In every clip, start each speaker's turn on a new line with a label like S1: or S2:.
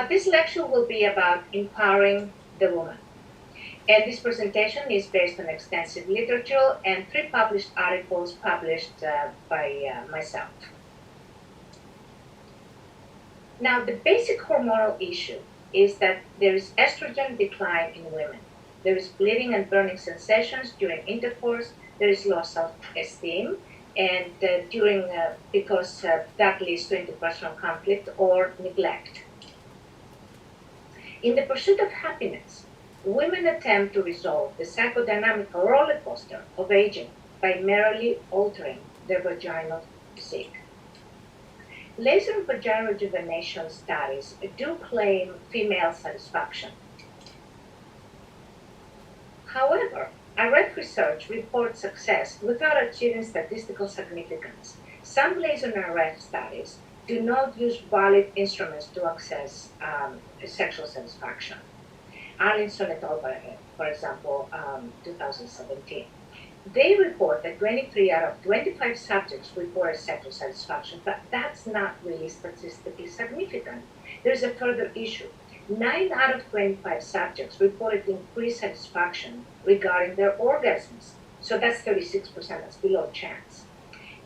S1: This lecture will be about empowering the woman. And this presentation is based on extensive literature and 3 published articles published by myself. Now, the basic hormonal issue is that there is estrogen decline in women. There is bleeding and burning sensations during intercourse. There is low self-esteem, and because that leads to interpersonal conflict or neglect. In the pursuit of happiness, women attempt to resolve the psychodynamic roller coaster of aging by merely altering their vaginal physique. Laser and vaginal rejuvenation studies do claim female satisfaction. However, IREPAIR research reports success without achieving statistical significance. Some laser and IREPAIR studies do not use valid instruments to assess sexual satisfaction. Arlinson et al., for example, 2017. They report that 23 out of 25 subjects reported sexual satisfaction, but that's not really statistically significant. There's a further issue. 9 out of 25 subjects reported increased satisfaction regarding their orgasms. So that's 36%, that's below chance.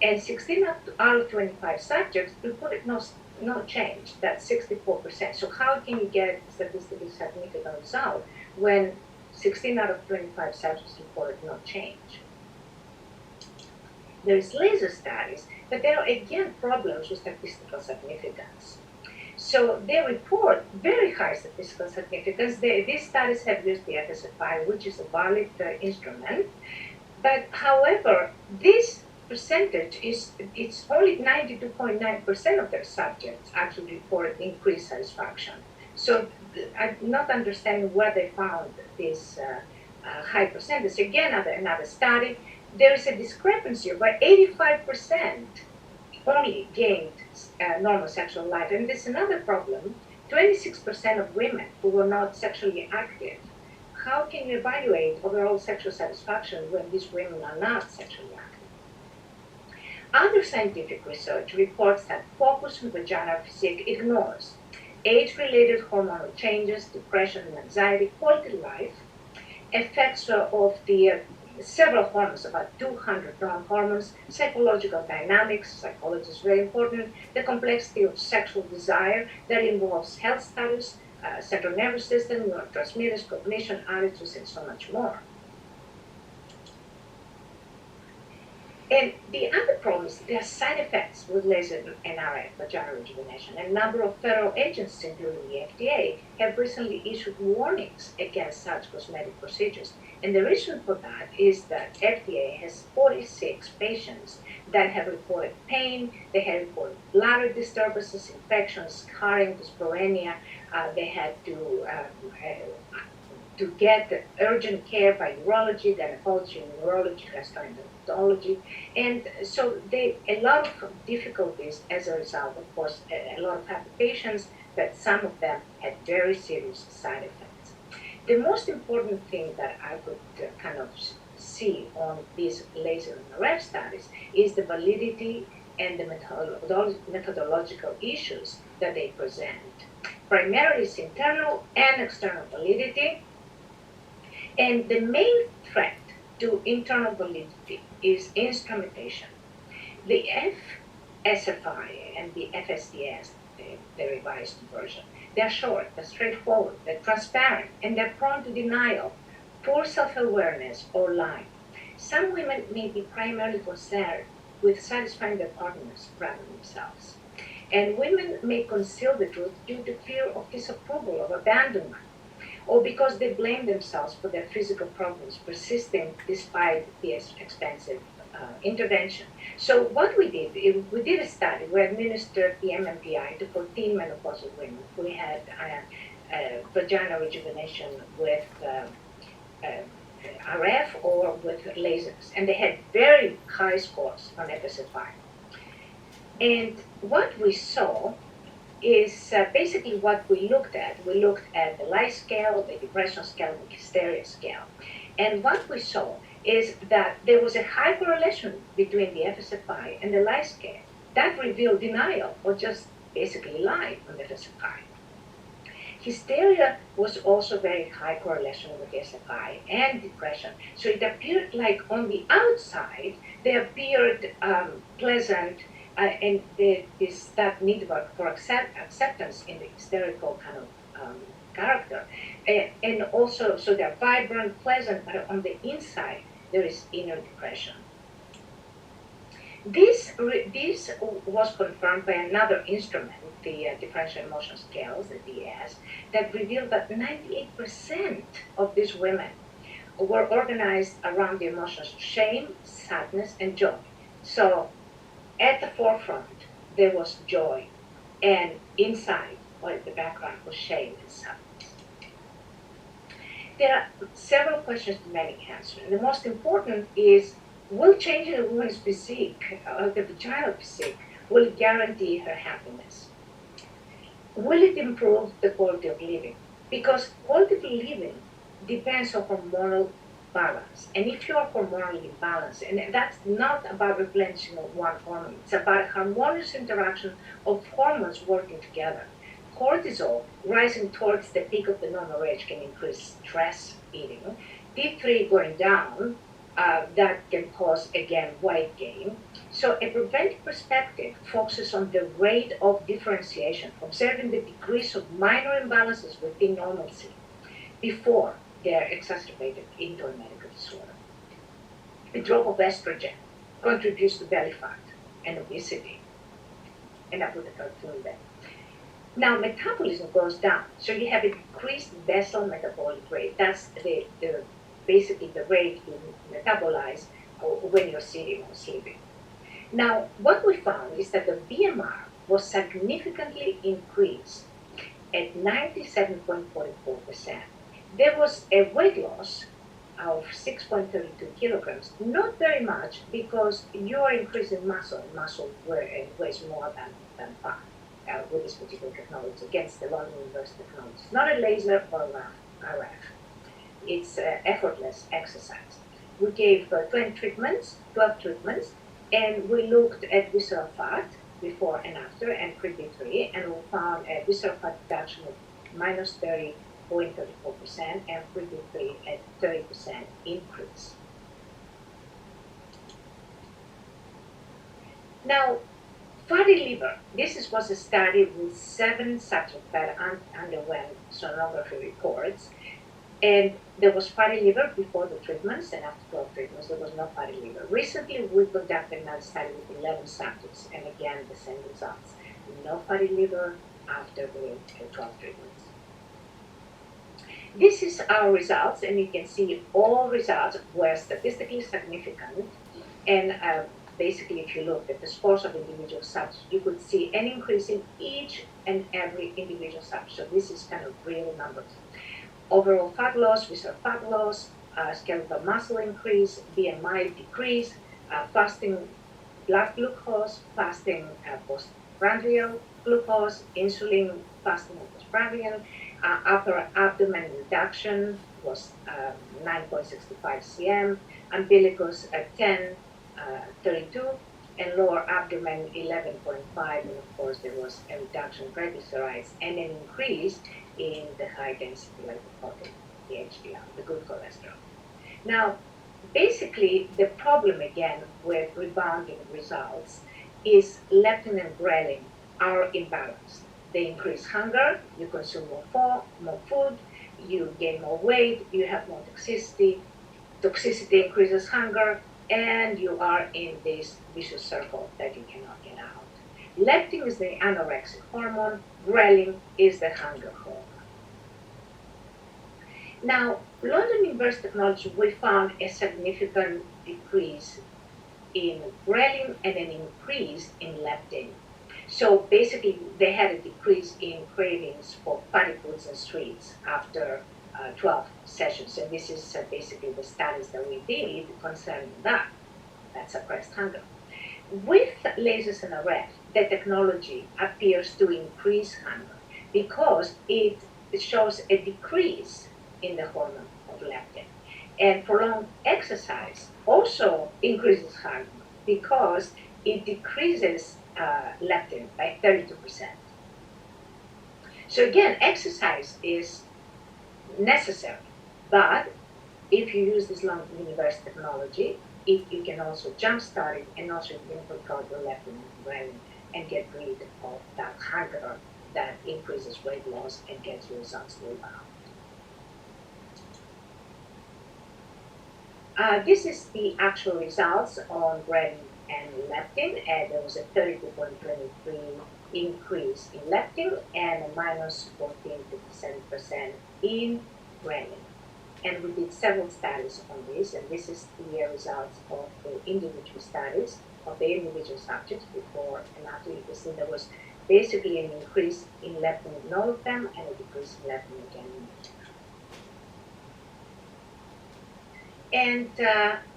S1: And 16 out of 25 subjects reported no change, that's 64%. So how can you get a statistically significant result when 16 out of 25 subjects reported no change? There's laser studies, but there are again problems with statistical significance. So they report very high statistical significance. These studies have used the FSFI, which is a valid instrument. But however, this percentage it's only 92.9% of their subjects actually reported increased satisfaction. So I'm not understanding where they found this high percentage. Again, another study, there is a discrepancy where 85% only gained normal sexual life. And there's another problem, 26% of women who were not sexually active. How can you evaluate overall sexual satisfaction when these women are not sexually active? Other scientific research reports that focus on vaginal physique ignores age-related hormonal changes, depression and anxiety, quality of life, effects of the several hormones, about 200 known hormones, psychological dynamics, psychology is very important, the complexity of sexual desire that involves health status, central nervous system, neurotransmitters, cognition, attitudes, and so much more. And the other problem is there are side effects with laser and RF, vaginal rejuvenation. A number of federal agencies, including the FDA, have recently issued warnings against such cosmetic procedures. And the reason for that is that FDA has 46 patients that have reported pain, they have reported bladder disturbances, infections, scarring, dyspareunia. They had to get urgent care by urology, gynecology, neurology, gastroenterology. And so a lot of difficulties as a result, of course, a lot of happy patients, but some of them had very serious side effects. The most important thing that I could kind of see on these laser and RF studies is the validity and the methodological issues that they present. Primarily it's internal and external validity. And the main threat to internal validity is instrumentation. The FSFI and the FSDS, the revised version, they're short, they're straightforward, they're transparent, and they're prone to denial, poor self-awareness, or lying. Some women may be primarily concerned with satisfying their partners rather than themselves. And women may conceal the truth due to fear of disapproval, of abandonment, or because they blame themselves for their physical problems persisting despite the expensive intervention. So what we did a study. We administered the MMPI to 14 menopausal women who had vaginal rejuvenation with RF or with lasers, and they had very high scores on FSFI. And what we saw is basically what we looked at. We looked at the life scale, the depression scale, the hysteria scale. And what we saw is that there was a high correlation between the FSFI and the life scale. That revealed denial or just basically lying on the FSFI. Hysteria was also very high correlation with SFI and depression. So it appeared like on the outside, they appeared pleasant, and this that need for acceptance in the hysterical kind of character. And also, so they're vibrant, pleasant, but on the inside, there is inner depression. This was confirmed by another instrument, the differential emotion scales, the DS, that revealed that 98% of these women were organized around the emotions shame, sadness, and joy. So at the forefront, there was joy, and inside, or at the background, was shame and sadness. There are several questions to many answer, and the most important is, will changing a woman's physique, the vaginal physique, will guarantee her happiness? Will it improve the quality of living? Because quality of living depends on hormonal balance. And if you are hormonally balanced, and that's not about replenishing one hormone, it's about harmonious interaction of hormones working together. Cortisol rising towards the peak of the normal range can increase stress eating. T3 going down, that can cause, again, weight gain. So a preventive perspective focuses on the rate of differentiation, observing the degrees of minor imbalances within normalcy before they are exacerbated into a medical disorder. A drop of estrogen contributes to belly fat and obesity. And I put a cartoon there. Now, metabolism goes down. So you have a decreased basal metabolic rate. That's basically the rate you metabolize when you're sitting or sleeping. Now, what we found is that the BMR was significantly increased at 97.44%. There was a weight loss of 6.32 kilograms, not very much because you are increasing muscle, and muscle weighs more than fat with this particular technology against the London University technology. It's not a laser or a RF. It's effortless exercise. We gave 12 treatments, and we looked at visceral fat before and after and pre-D3, and we found a visceral fat reduction of minus 30.34% and pre-D3 at 30% increase. Now, fatty liver. This was a study with 7 subjects that underwent sonography reports. And there was fatty liver before the treatments, and after 12 treatments, there was no fatty liver. Recently, we conducted another study with 11 subjects, and again, the same results. No fatty liver after the 12 treatments. This is our results, and you can see all results were statistically significant. And basically, if you look at the scores of individual subjects, you could see an increase in each and every individual subject. So this is kind of real numbers. Overall fat loss, visceral fat loss, skeletal muscle increase, BMI decrease, fasting blood glucose, fasting postprandial glucose, insulin fasting postprandial, upper abdomen reduction was 9.65 cm, umbilicus at 10.32, and lower abdomen 11.5, and of course there was a reduction in triglycerides and an increase in the high density lipoprotein, the HDL, the good cholesterol. Now, basically the problem again with rebounding results is leptin and ghrelin are imbalanced. They increase hunger, you consume more food, you gain more weight, you have more toxicity, toxicity increases hunger, and you are in this vicious circle that you cannot get out. Leptin is the anorexic hormone, ghrelin is the hunger hormone. Now, London University Technology, we found a significant decrease in ghrelin and an increase in leptin. So basically, they had a decrease in cravings for fatty foods and sweets after 12 sessions. And this is basically the studies that we did concerning that suppressed hunger. With lasers and RF, the technology appears to increase hunger because it shows a decrease in the hormone of leptin. And prolonged exercise also increases hunger because it decreases leptin by 32%. So again, exercise is necessary, but if you use this long universe technology, you can also jumpstart it, and also you can control the leptin and ghrelin and get rid of that hunger that increases weight loss and gets you results rebound. This is the actual results on ghrelin and leptin, and there was a 32.23 increase in leptin and a minus 14% in ghrelin. And we did several studies on this, and this is the results of the individual studies of the individual subjects before and after. You can see there was basically an increase in leptin in all of them and a decrease in leptin again in each. And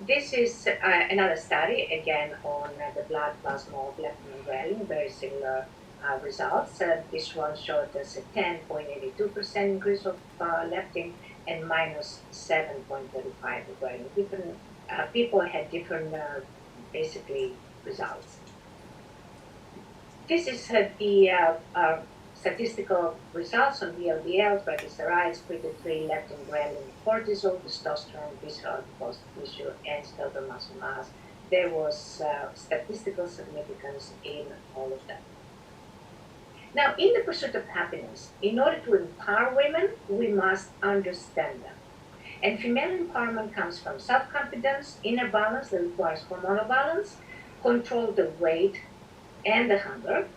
S1: this is another study, again, on the blood plasma of leptin and ghrelin, very similar results. This one showed us a 10.82% increase of leptin and minus 7.35 of ghrelin. Different people had different, basically, results. This is the statistical results on VLDL, triglycerides, free leptin, ghrelin, cortisol, testosterone, visceral deposit tissue, and skeletal muscle mass. There was statistical significance in all of them. Now, in the pursuit of happiness, in order to empower women, we must understand them. And female empowerment comes from self-confidence, inner balance that requires hormonal balance, control the weight and the hunger,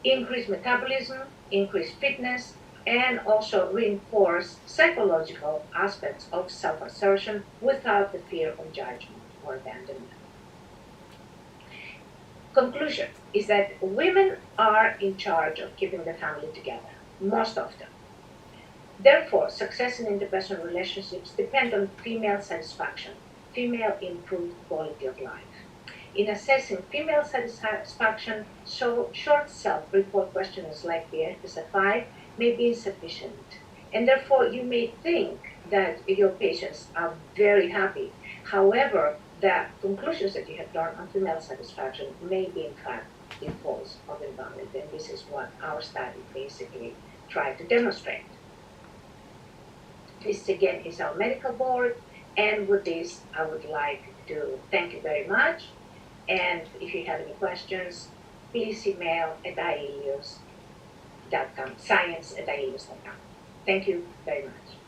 S1: increase metabolism, increase fitness, and also reinforce psychological aspects of self-assertion without the fear of judgment or abandonment. Conclusion is that women are in charge of keeping the family together, most often. Therefore, success in interpersonal relationships depend on female satisfaction, female improved quality of life. In assessing female satisfaction, so short self-report questionnaires like the FSFI may be insufficient. And therefore, you may think that your patients are very happy. However, the conclusions that you have drawn on female satisfaction may be, in fact, false or invalid. And this is what our study basically tried to demonstrate. This, again, is our medical board. And with this, I would like to thank you very much. And if you have any questions, please email at ielios.com, science@ielios.com. Thank you very much.